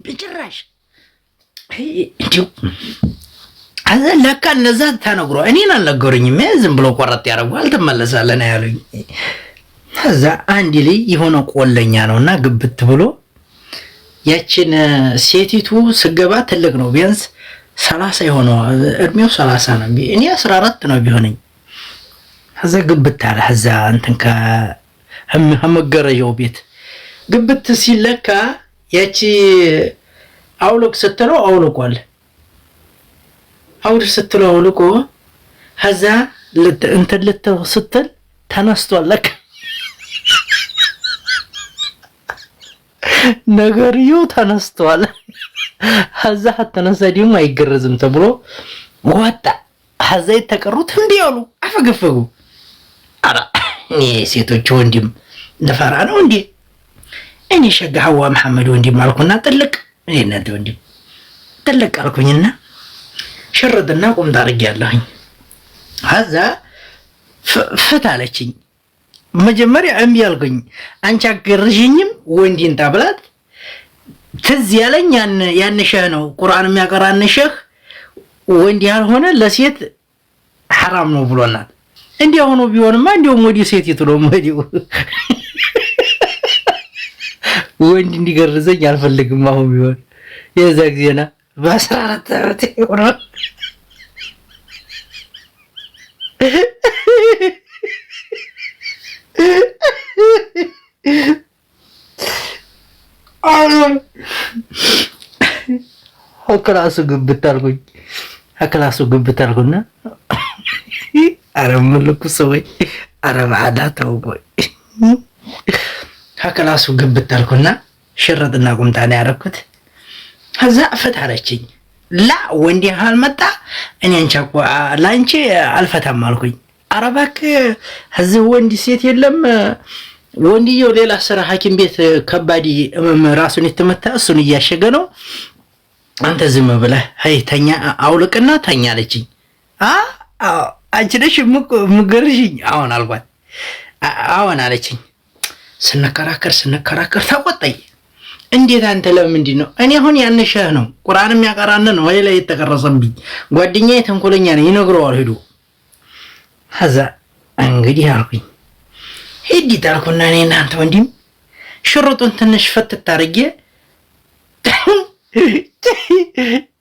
በጭራሽ እንዲሁ ለካ እነዛ ተነግሮ እኔን አልነገሩኝም። ዝም ብሎ ቆረጥ ያደርጓል ትመለሳለህ ነው ያሉኝ። ከዛ አንድ ላይ የሆነ ቆለኛ ነውና ግብት ብሎ ያችን ሴቲቱ ስገባ ትልቅ ነው ቢያንስ 30 የሆነው እድሜው 30 ነው። እኔ 14 ነው ቢሆነኝ። ከዛ ግብት አለ ከዛ እንትን ከመገረጃው ቤት ግብት ሲለካ ያቺ አውልቅ ስትለው አውልቋል። አውልቅ ስትለው አውልቆ ከዛ እንትን ልትለው ስትል ተነስቷል። ለካ ነገርየው ተነስቷል። ከዛ ተነሳ ደግሞ አይገረዝም ተብሎ ወጣ። ከዛ የተቀሩት እንዴ ያሉ አፈገፈጉ። አራ እኔ ሴቶች ወንድም ልፈራ ነው እንዴ? እኔ ሸጋ ሐዋ መሐመድ ወንድም አልኩና ጥልቅ እኔ እናንተ ወንድም ጥልቅ አልኩኝና ሽርጥና ቁምጣ አድርጌያለሁኝ። ከዛ ፍት አለችኝ። መጀመሪያ እምቢ አልኩኝ። አንቺ አገርሽኝም ወንዲን ታብላት ትዝ ያለኝ ያንሸህ ነው ቁርአን የሚያቀራንሸህ ወንድ ያልሆነ ለሴት حرام ነው ብሎናል። እንዲያው ሆኖ ቢሆንማ እንዲያው ሞዲ ሴት ይጥለው ሞዲ ወንድ እንዲገርዘኝ አልፈልግም። አሁን ቢሆን የዛ ጊዜና በ14 ዓመት ይሆናል አክላሱ ግብታልኩኝ አክላሱ ግብታልኩና አረምልኩ ሰውይ አረባዳተው ቦይ አክላሱ ግብታልኩና ሽርጥና ቁምጣ ነው ያረኩት። ከዛ ፈታረችኝ። ላ ወንዲ አልመጣ እኔ አንቻኩ ላንቺ አልፈታም አልኩኝ። አረባክ እዚህ ወንዲ ሴት የለም ወንዲየው ሌላ ስራ ሐኪም ቤት ከባዲ ራሱን የተመታ እሱን እያሸገ ነው። አንተ ዝም ብለህ አይ ተኛ አውልቅና ተኛ አለችኝ። አንቺ ነሽ ምገርሽኝ አሁን አልኳት። አሁን አለችኝ። ስንከራከር ተቆጣኝ። እንዴት አንተ ለምንድን ነው እኔ አሁን ያነሸህ ነው ቁርአንም ያቀራነ ነው ወይ ላይ የተቀረሰብኝ ጓደኛዬ ተንኮለኛ ነው ይነግረዋል ሄዶ ከዛ እንግዲህ አልኩኝ ሄዲ ታልኩና እኔ እናንተ ወንድም ሽሩጡን ትንሽ ፈትት አድርጌ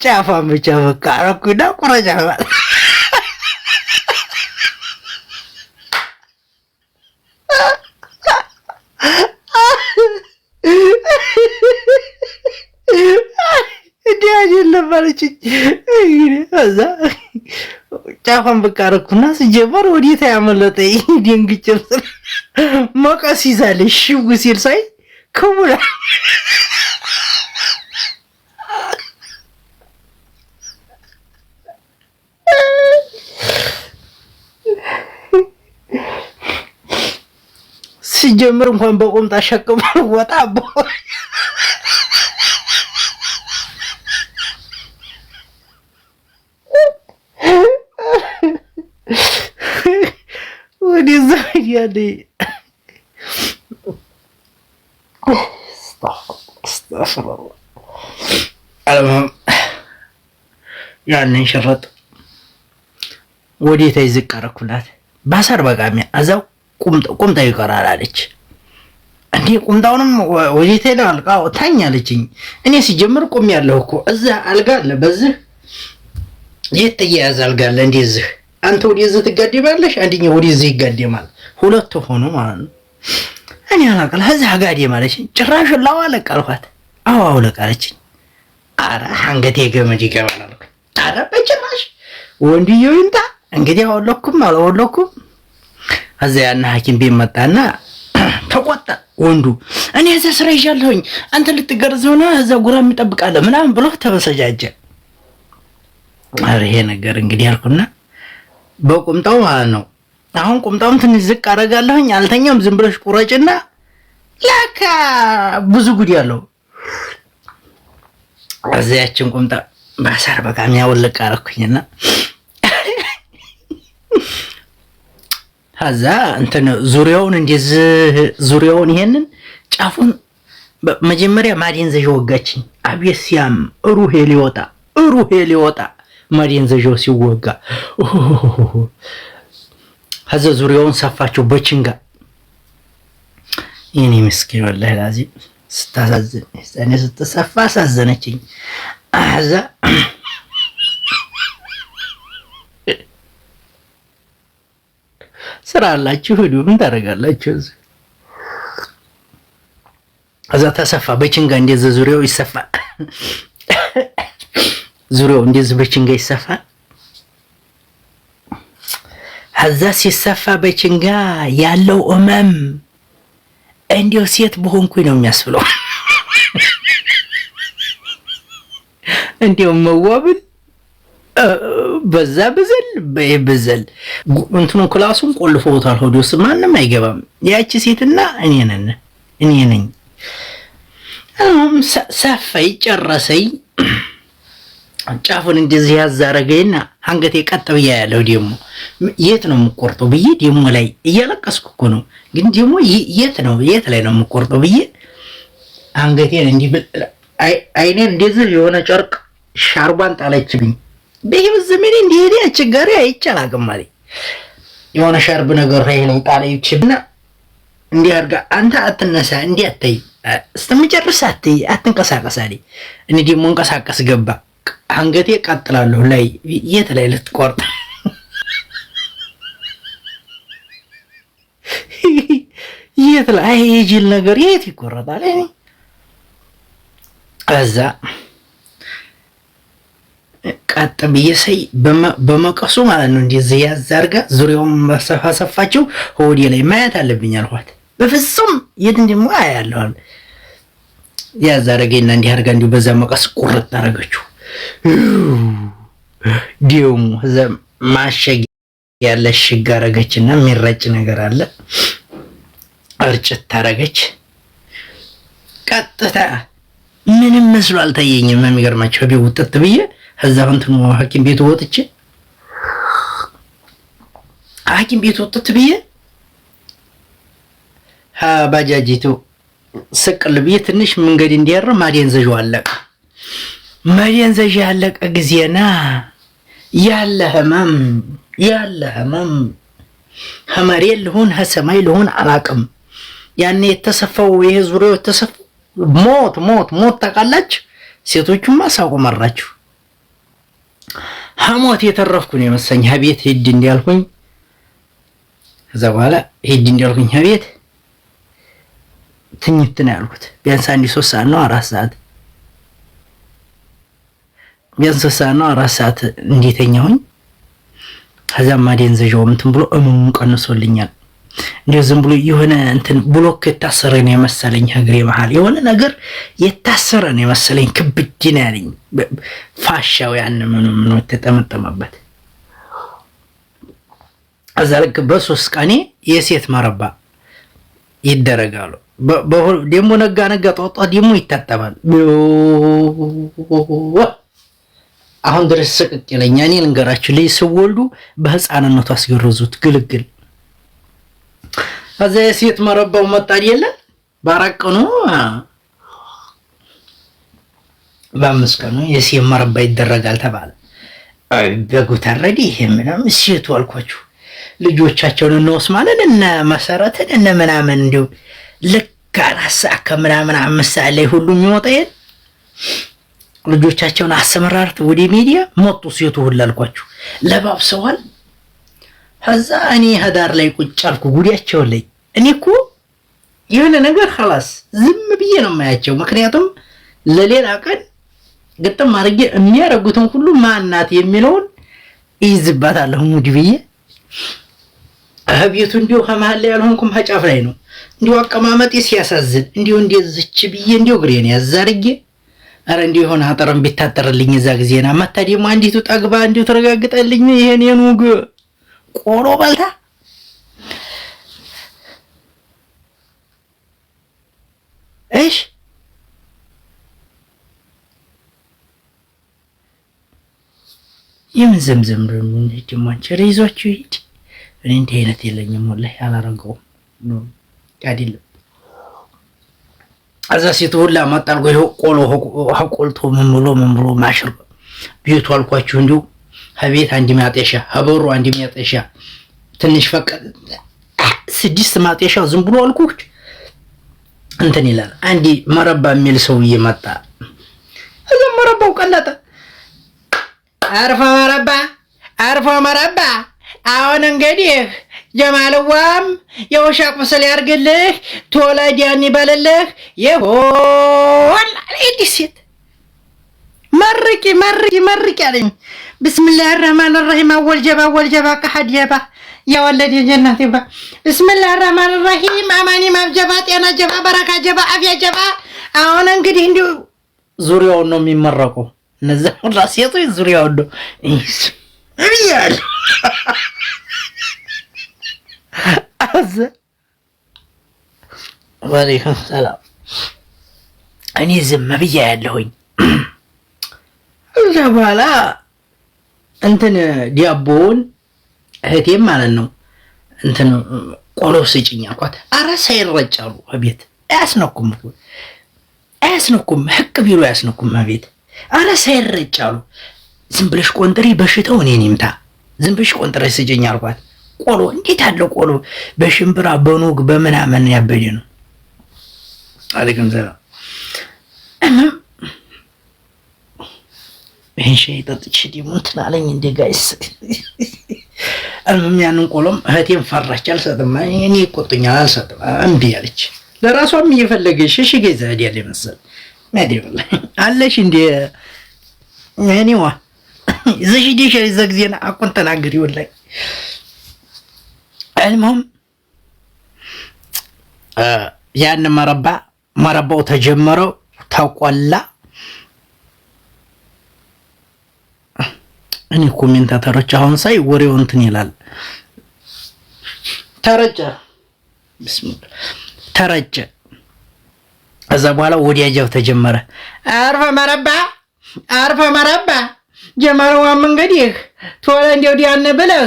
ጫፋን ብቻ በቃ አረኩና ቁረጫ ማለት እንዲህ አይደለም አለችኝ። ከዛ ጫፋን በቃ አረኩና ስጀመር ወዴት ያመለጠኝ ደንግጬ መቀስ ይዛለች ሽው ሲል ሳይ ከሙላ ሲጀምር እንኳን በቁምጣ ሸክም ወጣ ወዲዛ ያለ ያንን ሽርጥ ወዴት አይዝቅ አደረኩላት። ባሰር በቃሚያ አዛው ቁምጣ ይቀራል አለች። እንዴ ቁምጣውንም ወዴት ሄደው አልቃው ታኛለችኝ። እኔ ሲጀምር ቁም ያለው እኮ እዛ አልጋ አለ በዚህ የተያያዘ አልጋ አለ እንደዚህ አንተ ወደዚህ ትጋደማለሽ አንደኛው ወደዚህ ይጋደማል ሁለቱ ሆኖ ማለት ነው። እኔ አላቀለ እዛ ጋዴ ማለች ጭራሽ ላው አለቃልኳት። አዎ አለቃለችኝ። አረ አንገቴ ገመድ ይገባል አልኩ። አረ በጭራሽ ወንድየው ይንታ እንግዲህ አወለኩም እዛ ያን ሐኪም ቤት መጣና ተቆጣ ወንዱ። እኔ እዛ ስራ ይዣለሁኝ አንተ ልትገርዘው ነው እዛ ጉራ የሚጠብቃለ ምናምን ብሎ ተበሰጃጀ። አረ ይሄ ነገር እንግዲህ አልኩና በቁምጣው ማለት ነው። አሁን ቁምጣውን ትንሽ ዝቅ አደርጋለሁኝ አልተኛም ዝም ብለሽ ቁረጭና ለካ ብዙ ጉድ ያለው እዚያችን ቁምጣ ባሳር በቃ የሚያወልቅ አደረኩኝና ከዛ እንትን ዙሪያውን እንደዚህ ዙሪያውን ይሄንን ጫፉን መጀመሪያ ማደንዘዣ ወጋችኝ። አቤት ሲያም ሩሄ ሊወጣ ማደንዘዣው ሲወጋ ከዛ ዙሪያውን ሰፋቸው በችንጋ። የኔ ምስኪን ወላሂ ላዚም ስታሳዝን እኔ ስትሰፋ አሳዘነችኝ። አዛ ስራ አላችሁ ሂዱ፣ ምን ታደርጋላችሁ? እዛ ተሰፋ በችንጋ እንደዚህ ዙሪያው ይሰፋል። ዙሪያው እንደዚህ በችንጋ ይሰፋል። እዛ ሲሰፋ በችንጋ ያለው እመም እንዲያው ሴት በሆንኩኝ ነው የሚያስብለው። እንዲያው መዋብል በዛ በዘል እንትኑን ክላሱን ቆልፈውታል። ሆዲ ውስጥ ማንም አይገባም። ያቺ ሴትና እኔ ነኝ። ሰፋይ ጨረሰኝ። ጫፉን እንደዚህ ያዛረገኝና አንገቴ ቀጥ ብያ ያለው ደግሞ የት ነው የምቆርጠው ብዬ ደግሞ ላይ እያለቀስኩ እኮ ነው። ግን ደግሞ የት ላይ ነው የምቆርጠው ብዬ አንገቴን እንዲህ አይኔን እንደዚህ የሆነ ጨርቅ ሻርቧን ጣለችብኝ። በህይወት ዘመኔ እንዲህ ሄደ አስቸጋሪ አይቻላቅም ማለት የሆነ ሻርብ ነገር ላይ ጣለችብና እንዲህ አድርጋ አንተ አትነሳ እንዲህ አትይ እስከምጨርስ አትንቀሳቀስ አለኝ። እኔ ደግሞ እንቀሳቀስ ገባ። አንገቴ ቀጥላለሁ ላይ የት ላይ ልትቆርጥ የት ላይ የጅል ነገር የት ይቆረጣል? እዛ ቀጥ ብዬ ሰይ በመቀሱ ማለት ነው እንደዚህ ያዝ አድርጋ ዙሪያውን ሰፋቸው ሆዴ ላይ ማየት አለብኝ አልኳት። በፍጹም የት እንደሞ አያለሁ ያዝ አደረገኝና እንዲህ አድርጋ እንዲሁ በዛ መቀስ ቁርጥ አደረገችው። ዲዩም እዛ ማሸግ ያለ ሽግ አደረገችና የሚረጭ ነገር አለ እርጭት ታረገች። ቀጥታ ምንም መስሎ አልታየኝም። የሚገርማቸው ቢው ውጥት ብዬ እዛ እንትኑ ሐኪም ቤቱ ወጥቼ ሐኪም ቤቱ ወጥት ብዬ ባጃጂቱ ስቅል ብዬ ትንሽ መንገድ እንዲያር ማደንዘዣው አለቀ። ማደንዘዣ ያለቀ ጊዜና ያለ ህመም ከመሬት ልሁን ከሰማይ ልሁን አላቅም። ያኔ የተሰፋው ይሄ ዙሪያው የተሰፋው ሞት ታውቃላችሁ። ሴቶቹማ ሳውቁ መራችሁ። ሐሞት የተረፍኩ ነው የመሰለኝ። ሀቤት ሂድ እንዲያልኩኝ ከዛ በኋላ ሂድ እንዲያልኩኝ ሀቤት ትኝት ነው ያልኩት። ቢያንስ 3 ሰዓት ነው 4 ሰዓት ቢያንስ 3 ሰዓት ነው 4 ሰዓት እንዴተኛሁኝ። ከዛም ማደንዘዣው እንትን ብሎ እሙን ቀንሶልኛል። እንደው ዝም ብሎ የሆነ እንትን ብሎክ የታሰረ ነው የመሰለኝ። እግሬ መሃል የሆነ ነገር የታሰረ ነው የመሰለኝ። ክብድ ነው ያለኝ ፋሻው ያን ምን ተጠመጠመበት። እዛ ልክ በ3 ቀኔ የሴት መረባ ይደረጋሉ። ደግሞ ነጋ ጧጧ ደግሞ ይታጠባል። አሁን ድረስ ስቅቅ ይለኛል። እኔ ልንገራችሁ ልጅ ስወልዱ በህፃንነቱ አስገረዙት ግልግል። ከዛ የሴት መረባው መጣ አይደለ በ4 ቀኑ በ5 ቀኑ የሴት መረባ ይደረጋል ተባለ። አይ በጉ ታረዲ ይሄ ምናምን ሴቱ አልኳችሁ ልጆቻቸውን እንወስ ማለት እነ መሰረትን እነ ምናምን እንዲሁ ልክ 4 ሰዓት ከምናምን 5 ሰዓት ላይ ሁሉም ይወጣ ይሄን ልጆቻቸውን አሰመራርት ወደ ሚዲያ ሞቱ። ሴቱ ሁሉ አልኳችሁ ለባብሰዋል። ከዛ እኔ ህዳር ላይ ቁጭ አልኩ ጉዲያቸው ላይ። እኔ እኮ የሆነ ነገር خلاص ዝም ብዬ ነው የማያቸው። ምክንያቱም ለሌላ ቀን ግጥም አድርጌ የሚያረጉትን ሁሉ ማናት የሚለውን ይዝባታለሁ ሙዲ ብዬ አብየቱ እንዲሁ ከመሃል ላይ ያልሆንኩም ጫፍ ላይ ነው እንዲሁ አቀማመጤ ሲያሳዝን እንዲሁ እንደዚች ብዬ እንዲሁ ግሬን ያዛርጌ አረ እንዲሁ ሆነ አጠረም ቢታጠርልኝ እዛ ጊዜና መታ ደግሞ አንዲቱ ጠግባ እንዲሁ ተረጋግጠልኝ ይሄን የኑግ ቆሎ በልታ እሺ የምን ዘምዘም ደግሞ አንቺ ይዟችሁ ሂድ። እኔ እንዲህ አይነት የለኝም ወላሂ አላረገውም ነው አይደለም። አዛ ሴት ሁላ መጣል ቆሎ ቆልቶ ምን ብሎ ማሽር ቤቱ አልኳችሁ እንዲሁ ከቤት አንድ ማጤሻ ሀበሩ አንድ ማጤሻ ትንሽ ፈቀ 6 ማጤሻ ዝም ብሎ አልኩህ እንትን ይላል። አንዲ መረባ የሚል ሰውዬ መጣ። እዛ መረባው ቀለጠ። አርፎ መረባ አሁን እንግዲህ ጀማልዋም የውሻ ቁስል ያርግልህ ተወላዲያን ይበልልህ ይሆን አለኝ። ሴት መርቂ አለኝ። ብስሚላህ الرحمن الرحيم اول جبا كحد جبا يا ولد يا جنات يبا بسم الله الرحمن الرحيم አማኒ ማብጀባ ጤና ጀባ በረካ ጀባ አፍያ ጀባ። አሁን እንግዲህ እንዲሁ ዙሪያውን ነው የሚመረቀው። እነዛ ሁላ ሴቶች ዙሪያውን ነው ይያል አዘ ወአለይኩም ሰላም። እኔ ዝም ብያ ያለሁኝ እዛ በኋላ እንትን ዲያቦን እህቴም ማለት ነው እንትን ቆሎ ስጭኝ አልኳት። ኧረ ሳይረጫሉ አቤት አያስነኩም ህቅ ቢሉ አያስነኩም አቤት ኧረ ሳይረጫሉ ዝም ብለሽ ቆንጥሪ በሽታው እኔን ይምታ ዝም ብለሽ ቆንጥሪ ስጭኝ አልኳት። ቆሎ እንዴት አለ ቆሎ በሽምብራ በኑግ በምናምን ያበደ ነው። አለይኩም ሰላም። ይሄን ሻይ ጠጥቼ ደግሞ እንትን አለኝ እንደ ጋይስ አልምም ያንን ቆሎም እህቴም ፈራች አልሰጥም። እኔ ይቆጡኛል አልሰጥም እምቢ አለች። ለራሷም እየፈለገች እሺ ገዛ አይደል መሰል ማዲበላ አለሽ እንደ እኔዋ ዘሽ ዲሽ ዘግዜና አቆን ተናገሪ ወላይ አልምም ያን መረባው ተጀመረው ተቆላ። እኔ ኮሜንታተሮች አሁን ሳይ ወሬው እንትን ይላል ተረጨ። እዛ በኋላ ወዲያጃው ተጀመረ። አርፈ መረባ ጀመረዋም እንግዲህ ቶሎ እንደው ዲያን ብለህ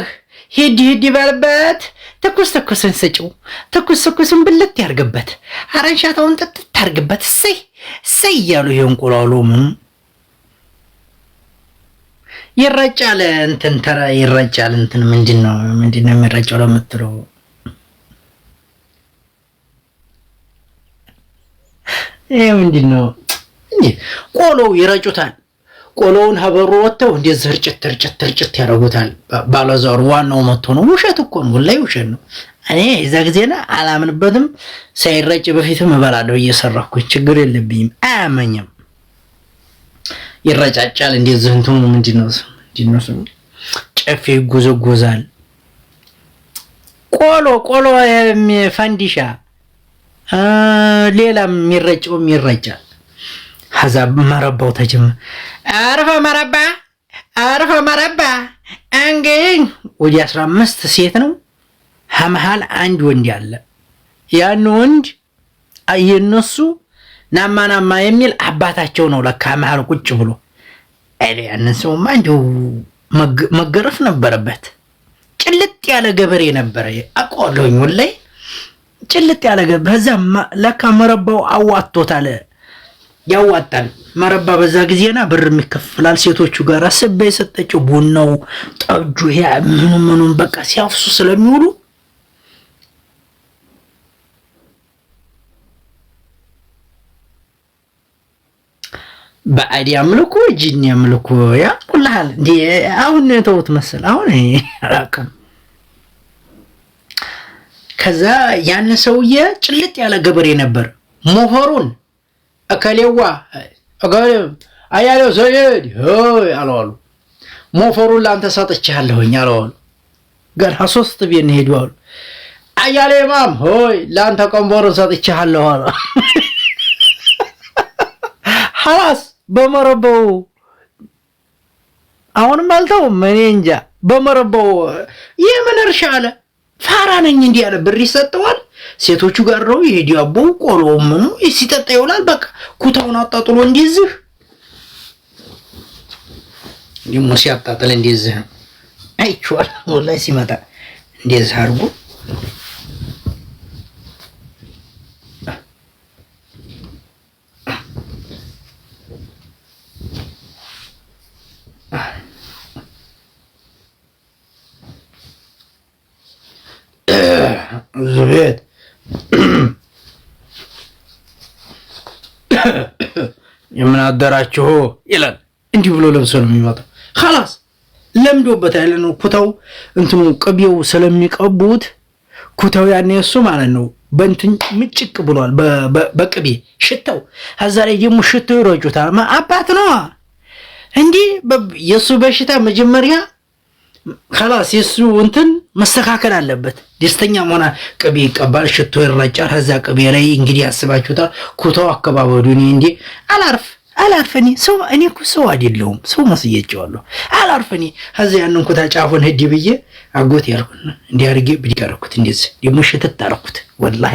ሂድ ይበልበት። ትኩስን ስጪው ትኩስን ብልት ያርግበት። አረንሻታውን ጥጥት ታርግበት። እሰይ እያሉ ይሄን ቆላሉ ምን ይረጫል እንትን ተራ ይረጫል እንትን ምንድነው የሚረጫው ለምትለው ይሄ ምንድነው እንዴ? ቆሎው ይረጩታል። ቆሎውን ሀበሩ ወጥተው እንደዚህ እርጭት ያደርጉታል። ባለዛሩ ዋናው መጥቶ ነው። ውሸት እኮ ነው ወላሂ ውሸት ነው። እኔ እዛ ጊዜና አላምንበትም። ሳይረጭ በፊትም እበላለሁ እየሰራኩኝ ችግር የለብኝም። አያመኝም። ይረጫጫል እንደዚህ እንትኑ ምንድነው ጨፌ ይጎዘጎዛል። ቆሎ ፈንዲሻ ሌላም የሚረጨውም ይረጫል። ሐዛብ መረባው ተጀመረ። አርፈ መረባ እንግዲህ ወደ 15 ሴት ነው መሀል አንድ ወንድ ያለ ያን ወንድ የነሱ ናማ የሚል አባታቸው ነው ለካ መሀል ቁጭ ብሎ ያንን ሰውማ እንደው መገረፍ ነበረበት። ጭልጥ ያለ ገበሬ ነበረ አውቀዋለሁኝ ወላሂ ጭልጥ ያለ ገበሬ። በዛ ለካ መረባው አዋጥቶታል። ያዋጣል መረባ በዛ ጊዜና ብር የሚከፍላል ሴቶቹ ጋር አሰበ የሰጠችው ቡናው ጠጁ ያ ምኑን በቃ ሲያፍሱ ስለሚውሉ ባዕድ ያምልኩ ጂኒ ያምልኩ ያ ሁላል እንዴ አሁን ተውት መሰል አሁን አላውቅም። ከዛ ያን ሰውዬ ጭልጥ ያለ ገበሬ ነበር። ሞፈሩን አከሌዋ አያለው ሰይድ ሆይ አለዋሉ። ሞፈሩን ላንተ ሰጥቻለሁኝ አለዋሉ። ገና 3 ቤት ሄዱ አሉ። አያሌ ማም ሆይ ላንተ ቀንቦርን ሰጥቻለሁ አለ። ሐላስ በመረበው አሁንም አልተውም። እኔ እንጃ በመረበው የምን እርሻ አለ ፋራ ነኝ እንዲህ ያለ ብር ይሰጠዋል። ሴቶቹ ጋር ነው የዲያቦ ቆሎ ምኑ ሲጠጣ ይውላል። በቃ ኩታውን አጣጥሎ እንደዚህ ደግሞ ሲያጣጥል እንደዚህ አይቼዋል ወላሂ ሲመጣ እንደዚህ አድርጎ ዝቤት የምን አደራችሁ ይላል። እንዲህ ብሎ ለብሶ ነው የሚመጣው። خلاص ለምዶበታል ነው ኩታው እንትኑ ቅቤው ስለሚቀቡት ኩታው ያኔ እሱ ማለት ነው በእንትን ምጭቅ ብሏል በቅቤ ሽታው። ከዛ ላይ ደግሞ ሽታው ይረጩታል። አባት ነው እንዲህ የሱ በሽታ መጀመሪያ خلاص የሱ እንትን መስተካከል አለበት። ደስተኛ ሆነ ቅቤ ይቀባል፣ ሽቶ ይረጫል። ከዛ ቅቤ ላይ እንግዲህ ያስባችሁታል ኩታው አከባበዱ። እኔ እንዴ አላርፈኒ ሰው እኔ እኮ ሰው አይደለሁም ሰው መስየጨዋለሁ። አላርፈኒ ከዛ ያንን ኩታ ጫፉን ህዲ ብዬ አጎት ያልኩና እንዲህ አድርጌ ብድግ አደረኩት። እንደዚህ ደግሞ ሽተት አደረኩት ወላሂ